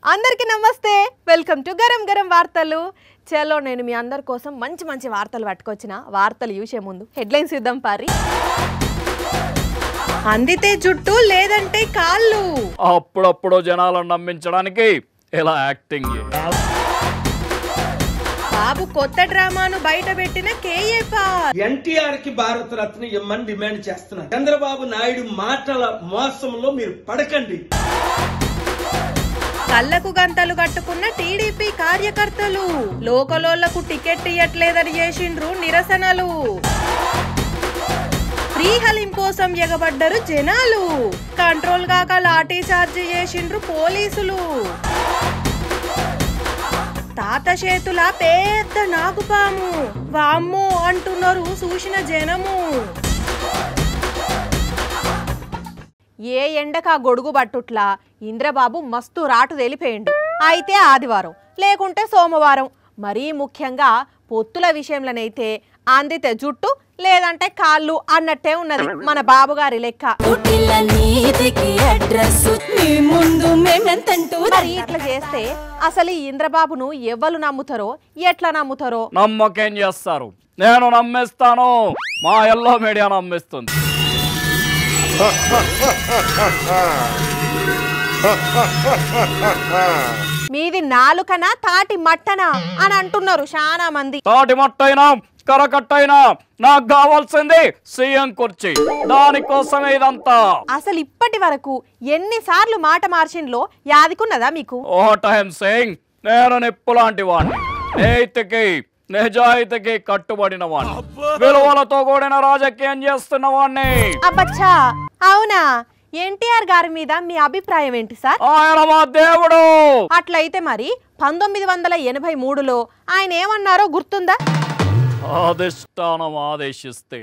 అందరికీ నమస్తే welcome to garam garam వార్తలు చలో నేను మీ అందరి కోసం మంచి మంచి వార్తలు పట్టుకొచ్చిన వార్తలు చూసే ముందు హెడ్లైన్స్ ఇద్దాం పారి అందితే జుట్టు లేదంటే కాళ్ళు అప్పుడప్పుడు జనాలను నమ్మించడానికి ఇలా యాక్టింగ్ బాబు కొత్త డ్రామాను బయట పెట్టిన కేఏపాల్ ఎన్టీఆర్ కి భారత రత్న ఇమ్మని డిమాండ్ చేస్తున్నారు చంద్రబాబు నాయుడు మాటల మోసంలో మీరు పడకండి కళ్ళకు గంతలు కట్టుకున్న టీడీపీ కార్యకర్తలు లోకలోళ్లకు టికెట్ ఇయ్యట్లేదని చేసిండ్రు నిరసనలు ఫ్రీ హలీం కోసం ఎగబడ్డరు జనాలు కంట్రోల్ కాక లాఠీ చార్జ్ చేసిండ్రు పోలీసులు తాత చేతుల పెద్ద నాగుపాము వామ్మో అంటున్నారు చూసిన జనము ఏ ఎండకా గొడుగు పట్టుట్లా ఇంద్రబాబు మస్తు రాటు తెలిపేయండు అయితే ఆదివారం లేకుంటే సోమవారం మరీ ముఖ్యంగా పొత్తుల విషయంలోనైతే అందితే జుట్టు లేదంటే కాళ్ళు అన్నట్టే ఉన్నది మన బాబుగారి లెక్క మరి ఇట్లా చేస్తే అసలు ఈ ఇంద్రబాబును ఎవరు నమ్ముతారో ఎట్లా నమ్ముతారో నమ్మకేం చేస్తారు నేను నమ్మేస్తాను మా ఎల్లో మీడియా నమ్మిస్తుంది మీది నాలుకనా తాటి మట్టనా అని అంటున్నారు చాలా మంది తాటి మట్టైనా కరకట్టైనా నాకు కావాల్సింది సీఎం కుర్చీ దానికోసమే ఇదంతా అసలు ఇప్పటి వరకు ఎన్నిసార్లు మాట మార్చిండ్లో యాదికున్నదా మీకు ఓ టైం సేయింగ్ నేను నిప్పు లాంటి వాడిని నీతికి నిజాయితీకి కట్టుబడిన వాడిని విలువలతో కూడిన రాజకీయం చేస్తున్న వాడిని అబ్బచ్చా అవునా ఎన్టీఆర్ గారి మీద మీ అభిప్రాయం ఏంటి సార్ ఆయన మా దేవుడు అట్లయితే మరి 1983లో ఆయన ఏమన్నారో గుర్తుందా అధిష్టానం ఆదేశిస్తే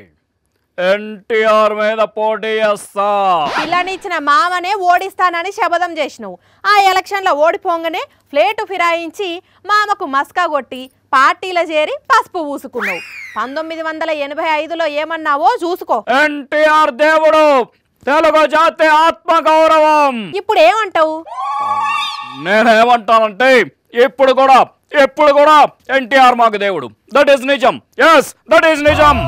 ఎన్టీఆర్ మీద పోటీ చేస్తా పిల్లనిచ్చిన మామనే ఓడిస్తానని శపథం చేసినావు ఆ ఎలక్షన్లో ఓడిపోగానే ఫ్లేటు ఫిరాయించి మామకు మస్కా కొట్టి పార్టీలో చేరి పసుపు పూసుకున్నావు 1985లో ఏమన్నావో చూసుకో ఎన్టీఆర్ దేవుడు తెలుగు జాతి ఆత్మ గౌరవం ఇప్పుడు ఏమంటావు నేనేమంటానంటే ఇప్పుడు కూడా ఎన్టీఆర్ మాకు దేవుడు దట్ ఈస్ నిజం ఎస్ దట్ ఈస్ నిజం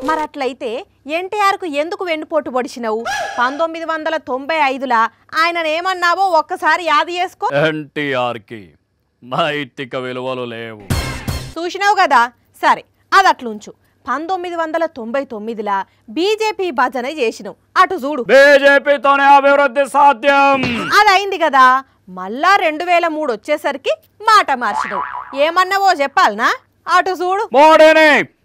మరి అట్లయితే ఎన్టీఆర్ కు ఎందుకు వెన్నుపోటు పొడిచినావు 1995లా ఆయన ఏమన్నావో ఒక్కసారి యాది చేసుకో ఎన్టీఆర్ కి నైతిక విలువలు లేవు చూసినావు కదా సరే అది అట్లుంచు 1999లా బీజేపీ భజన చేసినావు అటు చూడు బీజేపీతోనే అభివృద్ధి సాధ్యం అదైంది కదా మళ్ళా 2003 వచ్చేసరికి మాట మార్చినావు ఏమన్నావో చెప్పాలనా అటు చూడు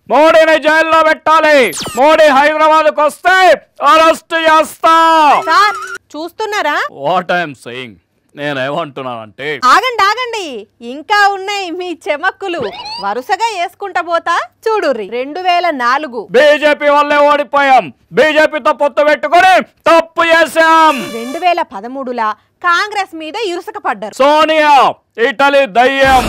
మోడీని జైల్లో పెట్టాలి మోడీ హైదరాబాద్కు వస్తే అరెస్ట్ చేస్తా సార్ చూస్తున్నారా వాట్ ఐఎమ్ సేయింగ్ నేనేమంటున్నానంటే ఆగండి ఇంకా ఉన్నాయి మీ చెమక్కులు వరుసగా వేసుకుంటా పోతా చూడుర్రి 2004 బీజేపీ వల్లే ఓడిపోయాం బీజేపీతో పొత్తు పెట్టుకొని తప్పు చేశాం 2013లా కాంగ్రెస్ మీద ఇరుసక పడ్డారు సోనియా ఇటలీ దయ్యం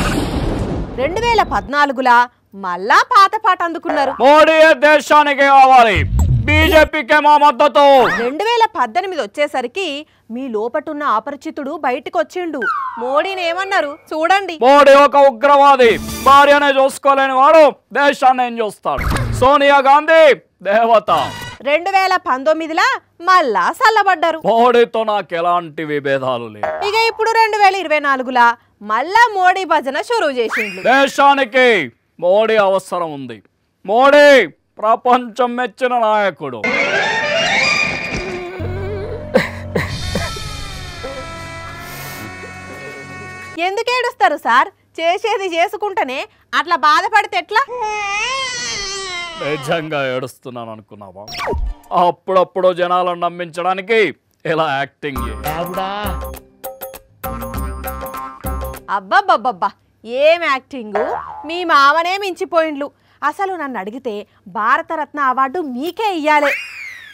2014లా మళ్ళా పాత పాట అందుకున్నారు మోడీ దేశానికి కావాలి బీజేపీకే మా మద్దతు 2018 వచ్చేసరికి మీ లోపటున్న అపరిచితుడు బయటకు వచ్చిండు మోడీని ఏమన్నారు చూడండి మోడీ ఒక ఉగ్రవాది భార్యనే చూసుకోలేని వాడు దేశాన్ని ఏం చూస్తాడు సోనియా గాంధీ దేవత 2019లా మళ్ళా చల్లబడ్డారు మోడీతో నాకు ఎలాంటి విభేదాలు లేవు ఇక ఇప్పుడు 2024లా మళ్ళా మోడీ భజన షురూ చేసిండు దేశానికి మోడీ అవసరం ఉంది మోడీ ప్రపంచం మెచ్చిన నాయకుడు ఎందుకు ఏడుస్తారు సార్ చేసేది చేసుకుంటేనే అట్లా బాధపడితే ఎట్లా నిజంగా ఏడుస్తున్నాను అనుకున్నావా అప్పుడప్పుడు జనాలను నమ్మించడానికి ఇలా యాక్టింగ్ అబ్బబ్బబ్బబ్బా ఏం యాక్టింగు మీ మామనే మించిపోయిండ్లు అసలు నన్ను అడిగితే భారతరత్న అవార్డు మీకే ఇయ్యాలే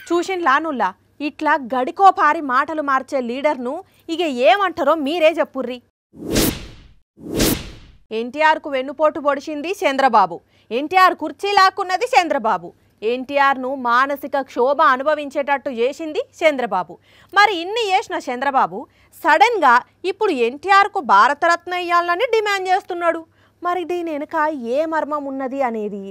చూసిండ్లా నుల్లా ఇట్లా గడికో పారి మాటలు మార్చే లీడర్ను ఇక ఏమంటారో మీరే చెప్పుర్రి ఎన్టీఆర్కు వెన్నుపోటు పొడిచింది చంద్రబాబు ఎన్టీఆర్ కుర్చీ లాక్కున్నది చంద్రబాబు ఎన్టీఆర్ను మానసిక క్షోభ అనుభవించేటట్టు చేసింది చంద్రబాబు. మరి ఇన్ని చేసిన చంద్రబాబు సడన్గా ఇప్పుడు ఎన్టీఆర్కు భారతరత్న ఇవ్వాలని డిమాండ్ చేస్తున్నాడు. మరి దీని వెనుక ఏ మర్మం ఉన్నది అనేది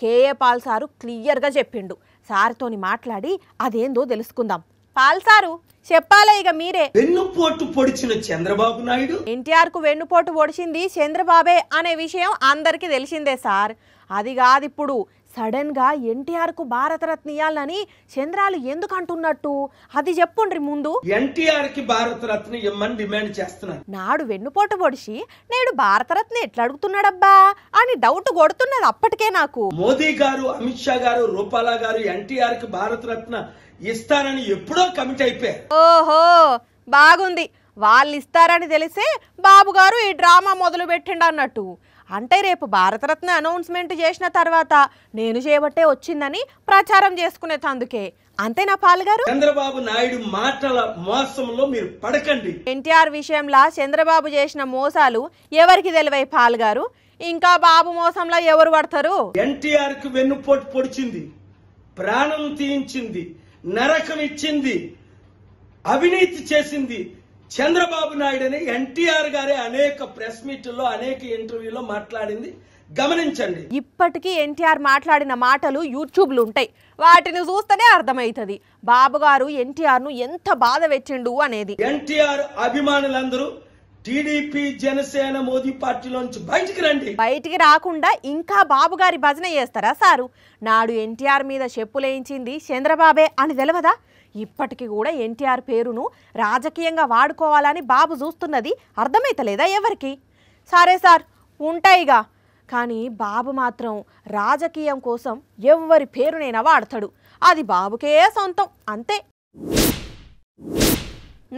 కేఏ పాల్ సారు క్లియర్గా చెప్పిండు. సార్తోని మాట్లాడి అదేందో తెలుసుకుందాం. పాల్ సారు చెప్పాలా ఇక మీరే. వెన్నుపోటు పొడిచిన చంద్రబాబు నాయుడు ఎన్టీఆర్కు వెన్నుపోటు పొడిచింది చంద్రబాబే అనే విషయం అందరికీ తెలిసిందే సార్. అది కాదు, ఇప్పుడు సడన్గా ఎన్టీఆర్కు భారతరత్న ఇవ్వాలని చంద్రాలు ఎందుకు అంటున్నట్టు అది చెప్పుండ్రి ముందు. ఎన్టీఆర్ కి భారతరత్న ఇవ్వమని డిమాండ్ చేస్తున్నారు. నాడు వెన్నుపోటు పొడిచి నేడు భారతరత్న ఎట్లా అడుగుతున్నాడబ్బా అని డౌట్ కొడుతున్నది అప్పటికే నాకు. మోదీ గారు, అమిత్ షా గారు, రూపాలా గారు ఎన్టీఆర్ కి భారతరత్న ఇస్తానని ఎప్పుడో కమిట్ అయిపోయారు. ఓహో బాగుంది, వాళ్ళు ఇస్తారని తెలిసే బాబు గారు ఈ డ్రామా మొదలు పెట్టిండు అన్నట్టు. అంటే రేపు భారతరత్న అనౌన్స్మెంట్ చేసిన తర్వాత నేను చేయబట్టే వచ్చిందని ప్రచారం చేసుకునేందుకే. అంతేనా పాల్ గారు? చంద్రబాబు నాయుడు మాటల మోసంలో మీరు పడకండి. ఎన్టీఆర్ విషయంలో చంద్రబాబు చేసిన మోసాలు ఎవరికి తెలివై పాల్ గారు? ఇంకా బాబు మోసంలో ఎవరు పడతారు? ఎన్టీఆర్ కి వెన్నుపోటు పొడిచింది, ప్రాణం తీయించింది, నరకం ఇచ్చింది, అవినీతి చేసింది చంద్రబాబు నాయుడు అని ఎన్టీఆర్ గారే అనేక ప్రెస్ మీట్లో అనేక ఇంటర్వ్యూలో మాట్లాడింది గమనించండి. ఇప్పటికీ ఎన్టీఆర్ మాట్లాడిన మాటలు యూట్యూబ్లు ఉంటాయి, వాటిని చూస్తేనే అర్థమవుతుంది బాబు గారు ఎన్టీఆర్ను ఎంత బాధ పెట్టిండు అనేది. ఎన్టీఆర్ అభిమానులందరూ టీడీపీ, జనసేన, మోదీ పార్టీలోంచి బయటికి రండి. బయటికి రాకుండా ఇంకా బాబు గారి భజన చేస్తారా సారు? నాడు ఎన్టీఆర్ మీద చెప్పులేయించింది చంద్రబాబే అని తెలవదా? ఇప్పటికీ కూడా ఎన్టీఆర్ పేరును రాజకీయంగా వాడుకోవాలని బాబు చూస్తున్నది అర్థమైతలేదా ఎవరికి? సరే సార్ ఉంటాయిగా, కానీ బాబు మాత్రం రాజకీయం కోసం ఎవరి పేరునైనా వాడతాడు, అది బాబుకే సొంతం అంతే.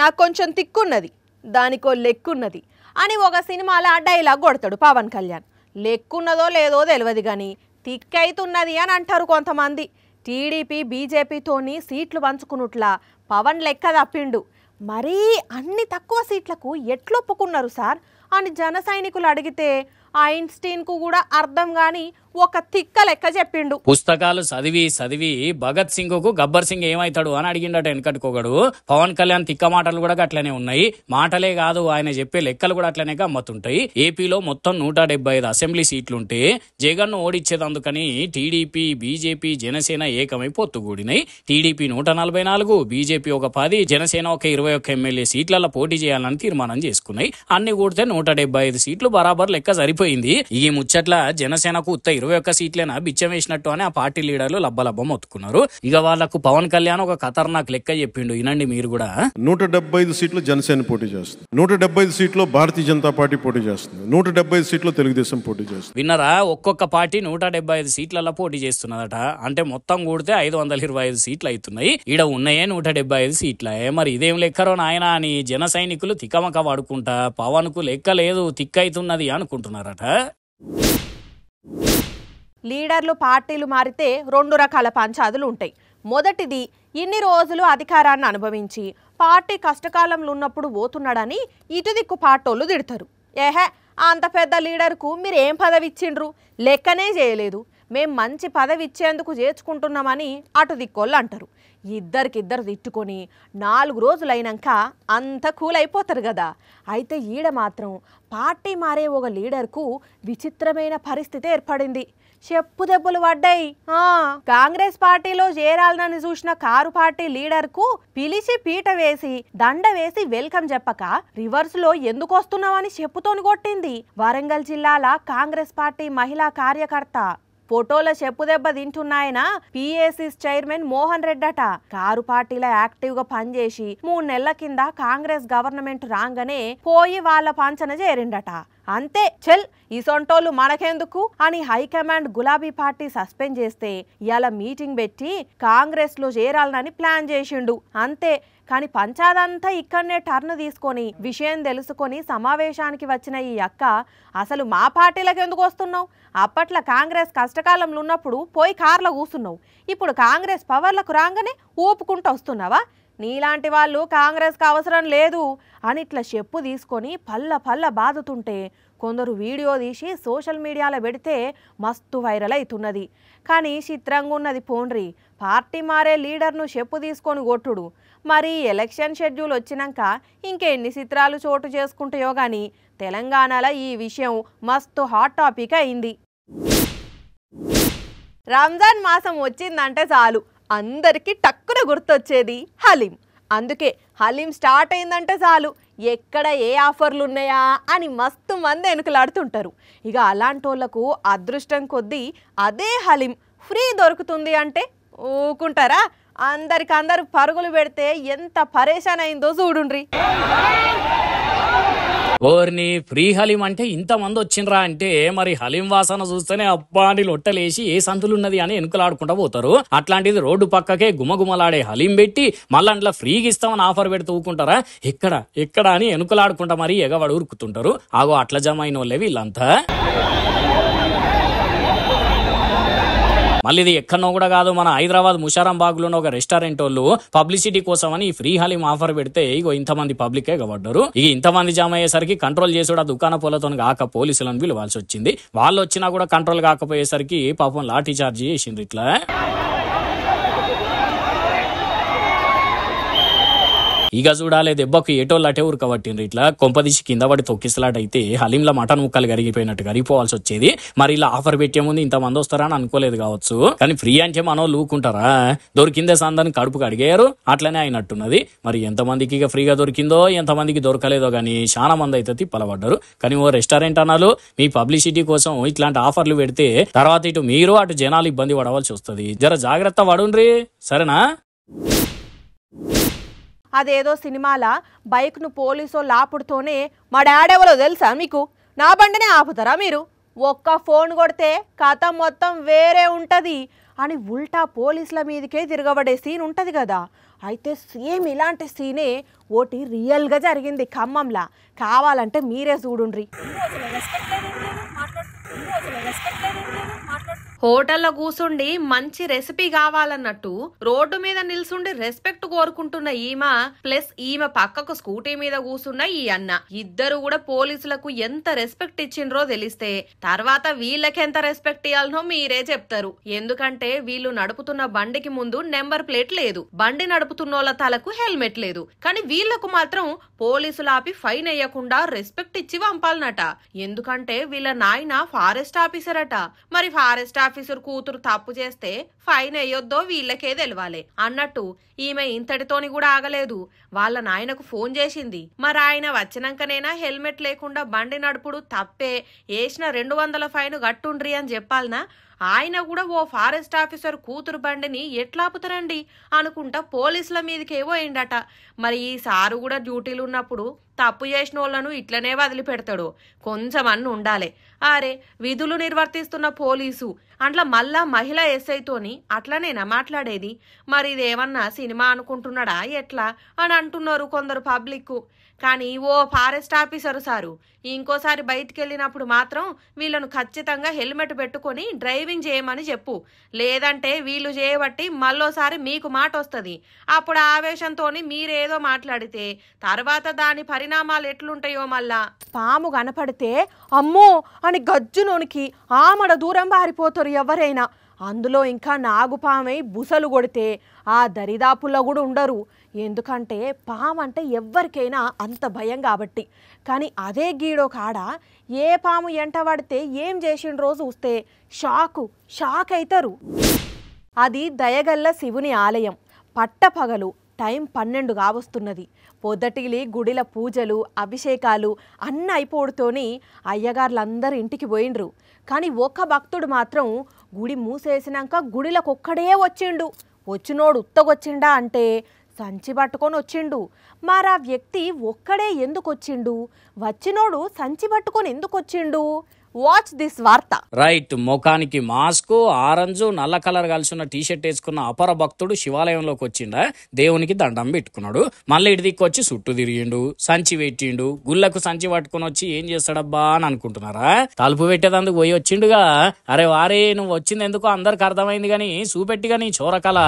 నాకు కొంచెం తిక్కున్నది, దానికో లెక్కున్నది అని ఒక సినిమాలో డైలాగ్ కొడతాడు పవన్ కళ్యాణ్. లెక్కున్నదో లేదో తెలియదు కానీ తిక్కైతున్నది అని అంటారు కొంతమంది. టీడీపీ బీజేపీతోని సీట్లు పంచుకున్నట్లా పవన్ లెక్క తప్పిండు. మరీ అన్ని తక్కువ సీట్లకు ఎట్లొప్పుకున్నారు సార్ అని జన సైనికులు అడిగితే ఐన్స్టీన్కు కూడా అర్థం కాని ఒక తిక్క లెక్క చెప్పిండు. పుస్తకాలు చదివి చదివి భగత్ సింగ్ కు గబ్బర్ సింగ్ ఏమైతాడు అని అడిగిండట వెనకట్టుకోగడు. పవన్ కళ్యాణ్ తిక్క మాటలు కూడా అట్లనే ఉన్నాయి. మాటలే కాదు, ఆయన చెప్పే లెక్కలు కూడా అట్లనే గమ్మతుంటాయి. ఏపీలో మొత్తం 175 అసెంబ్లీ సీట్లుంటే జగన్ ను ఓడిచ్చేదందుకని టీడీపీ, బీజేపీ, జనసేన ఏకమై పొత్తుగూడినాయి. టీడీపీ 144, బీజేపీ ఒక 10, జనసేన ఒక 21 ఎమ్మెల్యే సీట్లలో పోటీ చేయాలని తీర్మానం చేసుకున్నాయి. అన్ని కూడితే 175 సీట్లు బరాబర్ లెక్క సరిపోయింది. ఈ ముచ్చట్ల జనసేనకు 21 సీట్లేనా బిచ్చం వేసినట్టు అని ఆ పార్టీ లీడర్లు లబ్బలబ్బం ఒత్తుకున్నారు. ఇక వాళ్లకు పవన్ కళ్యాణ్ ఒక ఖతర్నాక్ లెక్క చెప్పిండు, వినండి మీరు కూడా. 175 సీట్లు జనసేన పోటీ చేస్తుంది, 175 సీట్లో భారతీయ జనతా పార్టీ పోటీ చేస్తుంది, 175 సీట్లో తెలుగుదేశం పోటీ చేస్తుంది. విన్నరా? ఒక్కొక్క పార్టీ 175 సీట్లలో పోటీ చేస్తున్నదట. అంటే మొత్తం కూడితే 525 సీట్లు అవుతున్నాయి. ఈడ ఉన్నాయే 175 సీట్లే. మరి ఇదేం లెక్కరో నాయన అని జన సైనికులు తిక్కమక వాడుకుంటా పవన్ కు లెక్క లేదు తిక్కైతున్నది అనుకుంటున్నారట. లీడర్లు పార్టీలు మారితే 2 రకాల పంచాదులు ఉంటాయి. మొదటిది ఇన్ని రోజులు అధికారాన్ని అనుభవించి పార్టీ కష్టకాలంలో ఉన్నప్పుడు పోతున్నాడని ఇటు దిక్కు పార్టోళ్ళు తిడతారు. ఏహే అంత పెద్ద లీడర్కు మీరు ఏం పదవి ఇచ్చిండ్రు, లెక్కనే చేయలేదు, మేం మంచి పదవి ఇచ్చేందుకు చేర్చుకుంటున్నామని అటు దిక్కోళ్ళు అంటారు. ఇద్దరికిద్దరు తిట్టుకొని 4 రోజులైనాక అంత కూల్ అయిపోతారు కదా. అయితే ఈడ మాత్రం పార్టీ మారే ఒక లీడర్కు విచిత్రమైన పరిస్థితి ఏర్పడింది. చెప్పు దెబ్బలు పడ్డాయి. కాంగ్రెస్ పార్టీలో చేరాలని చూసిన కారు పార్టీ లీడర్కు పిలిచి పీట వేసి దండ వేసి వెల్కమ్ చెప్పక రివర్స్ లో ఎందుకు వస్తున్నావని చెప్పుతోని కొట్టింది. వరంగల్ జిల్లాల కాంగ్రెస్ పార్టీ మహిళా కార్యకర్త. ఫోటోల చెప్పు దెబ్బ తింటున్నాయన పిఏసిస్ చైర్మన్ మోహన్ రెడ్డట. కారు పార్టీలో యాక్టివ్ గా పనిచేసి 3 నెలల కింద కాంగ్రెస్ గవర్నమెంట్ రాగానే పోయి వాళ్ళ పంచన చేరిండట. అంతే చెల్ ఈసొంటోళ్ళు మనకెందుకు అని హైకమాండ్ గులాబీ పార్టీ సస్పెండ్ చేస్తే ఇలా మీటింగ్ పెట్టి కాంగ్రెస్ లో చేరాలని ప్లాన్ చేసిండు. అంతే. కానీ పంచాదంతా ఇక్కడనే టర్న్ తీసుకొని విషయం తెలుసుకొని సమావేశానికి వచ్చిన ఈ అక్క అసలు మా పార్టీలకు ఎందుకు వస్తున్నావు? అప్పట్లో కాంగ్రెస్ కష్టకాలంలో ఉన్నప్పుడు పోయి కార్లో కూర్చున్నావు, ఇప్పుడు కాంగ్రెస్ పవర్లకు రాగానే ఊపుకుంటూ వస్తున్నావా? నీలాంటి వాళ్ళు కాంగ్రెస్కి అవసరం లేదు అని ఇట్లా చెప్పు తీసుకొని పల్ల బాదుతుంటే కొందరు వీడియో తీసి సోషల్ మీడియాలో పెడితే మస్తు వైరల్ అవుతున్నది. కానీ చిత్రంగా ఉన్నది పోండ్రి, పార్టీ మారే లీడర్ను చెప్పు తీసుకొని కొట్టుడు. మరి ఎలక్షన్ షెడ్యూల్ వచ్చినాక ఇంకెన్ని చిత్రాలు చోటు చేసుకుంటాయో కానీ తెలంగాణలో ఈ విషయం మస్తు హాట్ టాపిక్ అయింది. రంజాన్ మాసం వచ్చిందంటే చాలు అందరికీ టక్కున గుర్తొచ్చేది హలీం. అందుకే హలీం స్టార్ట్ అయిందంటే చాలు ఎక్కడ ఏ ఆఫర్లు ఉన్నాయా అని మస్తు మంది వెనుకలాడుతుంటారు. ఇక అలాంటి వాళ్ళకు అదృష్టం కొద్దీ అదే హలీం ఫ్రీ దొరుకుతుంది అంటే ఊకుంటారా? అందరికందరు పరుగులు పెడితే ఎంత పరేషాన్ అయిందో చూడుండ్రి. ఓర్ని ఫ్రీ హలీం అంటే ఇంతమంది వచ్చిండ్రా అంటే మరి హలీం వాసన చూస్తేనే అబ్బా అని లొట్టలేసి ఏ సంతులున్నది అని ఎనుకలాడుకుంటా పోతారు. అట్లాంటిది రోడ్డు పక్కకే గుమగుమలాడే హలీం పెట్టి మళ్ళీ అందులో ఫ్రీగా ఇస్తామని ఆఫర్ పెడుతూ ఊకుంటారా? ఎక్కడ అని ఎనుకలాడుకుంటా మరి ఎగవాడు ఉరుకుతుంటారు. ఆగో అట్లా జమ అయిన వాళ్ళే వీళ్ళంతా. మళ్ళీ ఇది ఎక్కడనో కూడా కాదు, మన హైదరాబాద్ ముషారాంబాగ్లోని ఒక రెస్టారెంట్ వాళ్ళు పబ్లిసిటీ కోసం అని ఫ్రీ హలీం ఆఫర్ పెడితే ఇగో ఇంతమంది పబ్లికే కబడ్డారు. ఇక ఇంతమంది జామ్ అయ్యేసరికి కంట్రోల్ చేసుడు ఆ దుకాణ పొలతో కాక పోలీసులను పిలవాల్సి వచ్చింది. వాళ్ళు వచ్చినా కూడా కంట్రోల్ కాకపోయేసరికి పాపం లాఠీ చార్జ్ చేసిండ్రు. ఇట్లా ఇక చూడాలి దెబ్బకు ఏటోళ్ళు అటే ఉరకబట్టిండ్రు. ఇట్లా కొంపదీసి కింద పడి తొక్కిసలాటైతే హలీంలో మటన్ ముక్కలు కరిగిపోయినట్టు కరిగిపోవాల్సి వచ్చేది. మరి ఇలా ఆఫర్ పెట్టే ముందు ఇంతమంది వస్తారని అనుకోలేదు కావచ్చు. కానీ ఫ్రీ అంటే మనో లూకుంటారా? దొరికిందే సందని కడుపుకు అడిగారు, అట్లనే అయినట్టున్నది. మరి ఎంతమందికి ఇక ఫ్రీగా దొరికిందో ఎంతమందికి దొరకలేదో కానీ చాలా మంది అయితే తిప్పలబడ్డారు. కానీ ఓ రెస్టారెంట్ అనాలు మీ పబ్లిసిటీ కోసం ఇట్లాంటి ఆఫర్లు పెడితే తర్వాత ఇటు మీరు అటు జనాలు ఇబ్బంది పడవలసి వస్తుంది. జర జాగ్రత్త పడుండ్రి, సరేనా? అదేదో సినిమాల బైక్ను పోలీసు లాపుడుతోనే మా డాడెవరో తెలుసా మీకు, నా బండినే ఆపుతారా మీరు, ఒక్క ఫోన్ కొడితే కథ మొత్తం వేరే ఉంటుంది అని ఉల్టా పోలీసుల మీదకే తిరగబడే సీన్ ఉంటుంది కదా. అయితే సేమ్ ఇలాంటి సీనే ఓటి రియల్గా జరిగింది ఖమ్మంలా. కావాలంటే మీరే చూడుండ్రి. హోటల్లో కూసుండి మంచి రెసిపీ కావాలన్నట్టు రోడ్డు మీద నిల్చుండి రెస్పెక్ట్ కోరుకుంటున్న ఈమె ప్లస్ ఈమె పక్కకు స్కూటీ మీద కూసున్న ఈ అన్న ఇద్దరు కూడా పోలీసులకు ఎంత రెస్పెక్ట్ ఇచ్చిండ్రో తెలిస్తే తర్వాత వీళ్ళకెంత రెస్పెక్ట్ ఇవ్వాలనో మీరే చెప్తారు. ఎందుకంటే వీళ్ళు నడుపుతున్న బండికి ముందు నెంబర్ ప్లేట్ లేదు, బండి నడుపుతున్నోళ్ళ తలకు హెల్మెట్ లేదు. కానీ వీళ్లకు మాత్రం పోలీసులు ఆపి ఫైన్ వేయకుండా రెస్పెక్ట్ ఇచ్చి పంపాలనట. ఎందుకంటే వీళ్ళ నాయన ఫారెస్ట్ ఆఫీసర్ అట. మరి ఫారెస్ట్ ఆఫీసర్ కూతురు తప్పు చేస్తే ఫైన్ వేయొద్దో వీళ్ళకే తెలవాలి అన్నట్టు ఈమె ఇంతటితోని కూడా ఆగలేదు. వాళ్ళ నాయనకు ఫోన్ చేసింది. మరి ఆయన వచ్చినాకనైనా హెల్మెట్ లేకుండా బండి నడుపుడు తప్పే, వేసిన 200 ఫైన్ కట్టుండ్రి అని చెప్పాలనా? ఆయన కూడా ఓ ఫారెస్ట్ ఆఫీసర్ కూతురు బండిని ఎట్లాపుతారండి అనుకుంటా పోలీసుల మీదకేవో అయిందట. మరి ఈ సారు కూడా డ్యూటీలు ఉన్నప్పుడు తప్పు చేసిన వాళ్ళను ఇట్లనే వదిలిపెడతాడు? కొంచెం అన్ను ఉండాలి. అరే విధులు నిర్వర్తిస్తున్న పోలీసు అట్లా మళ్ళా మహిళా ఎస్ఐతోని అట్లనేనా మాట్లాడేది? మరి ఇదేమన్నా సినిమా అనుకుంటున్నాడా ఎట్లా అని అంటున్నారు కొందరు పబ్లిక్. కానీ ఓ ఫారెస్ట్ ఆఫీసర్ సారు ఇంకోసారి బయటికి వెళ్ళినప్పుడు మాత్రం వీళ్ళను ఖచ్చితంగా హెల్మెట్ పెట్టుకొని డ్రైవింగ్ చేయమని చెప్పు, లేదంటే వీళ్ళు చేయబట్టి మళ్ళోసారి మీకు మాట వస్తుంది. అప్పుడు ఆవేశంతోని మీరేదో మాట్లాడితే తర్వాత దాని పరిణామాలు ఎట్లుంటాయో మళ్ళా. పాము కనపడితే అమ్మో అని గజ్జునోనికి ఆమడ దూరం పారిపోతారు ఎవరైనా. అందులో ఇంకా నాగుపామై బుసలు కొడితే ఆ దరిదాపుల్లో కూడా ఉండరు. ఎందుకంటే పాము అంటే ఎవ్వరికైనా అంత భయం కాబట్టి. కానీ అదే గీడో కాడ ఏ పాము ఎంట పడితే ఏం చేసిన రోజు చూస్తే షాక్ అవుతారు. అది దయగల్ల శివుని ఆలయం. పట్టపగలు టైం 12 కావస్తున్నది. పొద్దటిలి గుడిల పూజలు అభిషేకాలు అన్నీ అయిపోడుతోని అయ్యగారులందరూ ఇంటికి పోయిండ్రు. కానీ ఒక్క భక్తుడు మాత్రం గుడి మూసేసినాక గుడిలకు ఒక్కడే వచ్చిండు. వచ్చినోడు ఉత్తగొచ్చిండా అంటే సంచి పట్టుకొని వచ్చిండు. మరి ఆ వ్యక్తి ఒక్కడే ఎందుకు వచ్చిండు? వచ్చినోడు సంచి పట్టుకొని ఎందుకు వచ్చిండు? వాచ్ దిస్ వార్త. రైట్, ముఖానికి మాస్క్ ఆరెంజ్ నల్ల కలర్ కలిసి ఉన్న టీషర్ట్ వేసుకున్న అపర భక్తుడు శివాలయంలోకి వచ్చిండా, దేవునికి దండం పెట్టుకున్నాడు. మళ్ళీ ఇటు దిక్కు వచ్చి చుట్టూ తిరిగిండు, సంచి పెట్టిండు. గుళ్ళకు సంచి పట్టుకుని వచ్చి ఏం చేస్తాడబ్బా అని అనుకుంటున్నారా? తలుపు పెట్టేదందుకు పోయి వచ్చిండుగా. అరే వారే నువ్వు వచ్చింది ఎందుకో అందరికి అర్థమైంది గాని చూపెట్టిగా నీ చోరకల.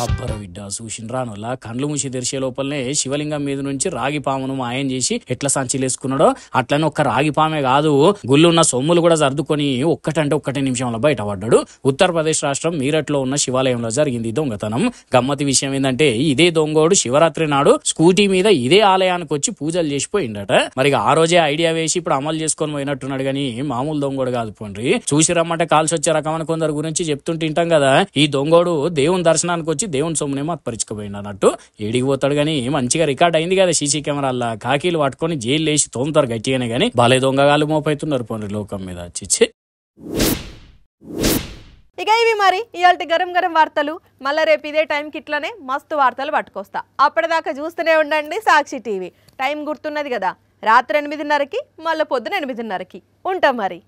అబ్బర బిడ్డ చూసిండ్రానులా కండ్లు మూసి తెరిచే లోపలనే శివలింగం మీద నుంచి రాగి పామును మాయం చేసి ఎట్లా సంచిలేసుకున్నాడో అట్లనే ఒక్క రాగి పామే కాదు గుళ్ళున్న సొమ్ములు కూడా సర్దుకొని ఒక్కటే నిమిషంలో బయటపడ్డాడు. ఉత్తరప్రదేశ్ రాష్ట్రం మీరట్లో ఉన్న శివాలయంలో జరిగింది దొంగతనం. గమ్మతి విషయం ఏంటంటే ఇదే దొంగోడు శివరాత్రి నాడు స్కూటీ మీద ఇదే ఆలయానికి వచ్చి పూజలు చేసిపోయిండట. మరి ఆ రోజే ఐడియా వేసి ఇప్పుడు అమలు చేసుకొని పోయినట్టున్నాడు గానీ మామూలు దొంగోడు కాదు. పోండ్రి చూసి రమ్మంటే కాల్సి వచ్చే రకమని కొందరు గురించి చెప్తుంటే వింటాం కదా. ఈ దొంగోడు దేవుని దర్శనానికి వచ్చి దేవుని సొమ్మునేమో అత్పరించుకుపోయిండు అన్నట్టు ఏడికి పోతాడు గానీ మంచిగా రికార్డ్ అయింది కదా సీసీ కెమెరాల్లో. కాకీలు పట్టుకొని జైలు వేసి తోముతారు గట్టిగానే గానీ బాలే దొంగగాలు మోపైతున్నారు పోండ్రి లోకం మీద. చిచ్చి ఇక ఇవి మరి ఇవాళ గరం గరం వార్తలు. మళ్ళీ రేపు ఇదే టైంకి ఇట్లనే మస్తు వార్తలు పట్టుకొస్తా. అప్పటిదాకా చూస్తూనే ఉండండి సాక్షి టీవీ. టైం గుర్తున్నది కదా, రాత్రి 8:30కి మళ్ళీ పొద్దున 8:30కి ఉంటాం మరి.